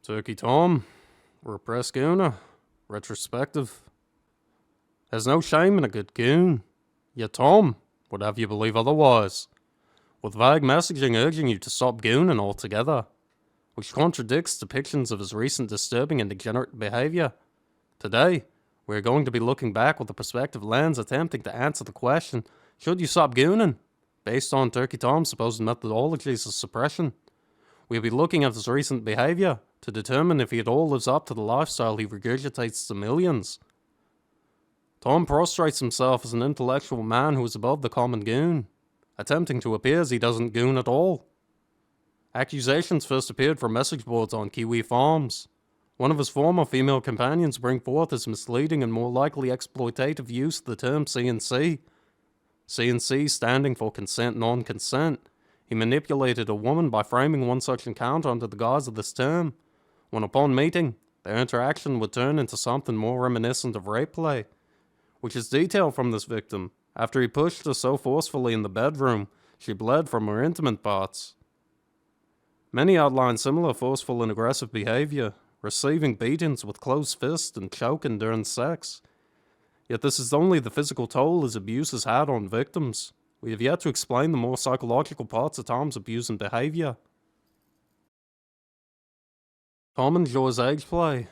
Turkey Tom, Repressed Gooner, Retrospective. There's no shame in a good goon. Yet Tom would have you believe otherwise, with vague messaging urging you to stop gooning altogether, which contradicts depictions of his recent disturbing and degenerate behaviour. Today, we're going to be looking back with a perspective lens attempting to answer the question, should you stop gooning? Based on Turkey Tom's supposed methodologies of suppression. We'll be looking at his recent behaviour to determine if he at all lives up to the lifestyle he regurgitates to millions. Tom prostrates himself as an intellectual man who is above the common goon, attempting to appear as he doesn't goon at all. Accusations first appeared from message boards on Kiwi farms. One of his former female companions bring forth his misleading and more likely exploitative use of the term CNC. CNC standing for consent non-consent. He manipulated a woman by framing one such encounter under the guise of this term, when upon meeting, their interaction would turn into something more reminiscent of rape play, which is detailed from this victim. After he pushed her so forcefully in the bedroom, she bled from her intimate parts. Many outline similar forceful and aggressive behavior, receiving beatings with closed fists and choking during sex. Yet this is only the physical toll his abuse has had on victims. We have yet to explain the more psychological parts of Tom's abuse and behaviour. Tom enjoys age play.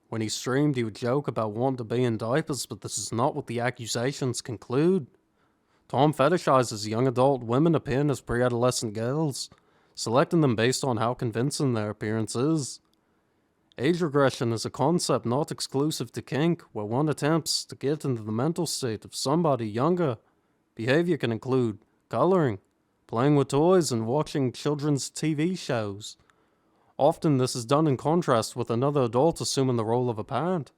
When he streamed, he would joke about wanting to be in diapers, but this is not what the accusations conclude. Tom fetishizes young adult women appearing as pre-adolescent girls, selecting them based on how convincing their appearance is. Age regression is a concept not exclusive to kink, where one attempts to get into the mental state of somebody younger. Behavior can include coloring, playing with toys, and watching children's TV shows. Often this is done in contrast with another adult assuming the role of a parent.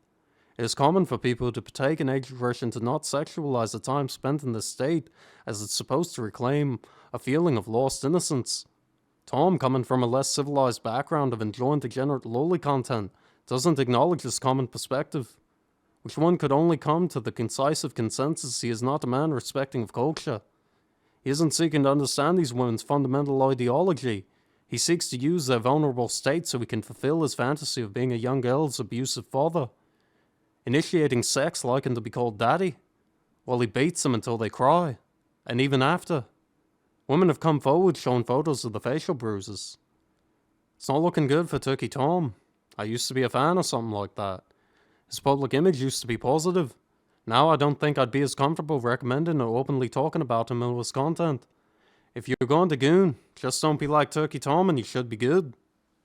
It is common for people to partake in age regression to not sexualize the time spent in this state, as it's supposed to reclaim a feeling of lost innocence. Tom, coming from a less civilized background of enjoying degenerate lolly content, doesn't acknowledge this common perspective, which one could only come to the concisive consensus he is not a man respecting of culture. He isn't seeking to understand these women's fundamental ideology. He seeks to use their vulnerable state so he can fulfill his fantasy of being a young girl's abusive father, initiating sex liking to be called daddy, while he beats them until they cry, and even after. Women have come forward showing photos of the facial bruises. It's not looking good for Turkey Tom. I used to be a fan of something like that. His public image used to be positive. Now I don't think I'd be as comfortable recommending or openly talking about him or his content. If you're going to goon, just don't be like Turkey Tom and you should be good.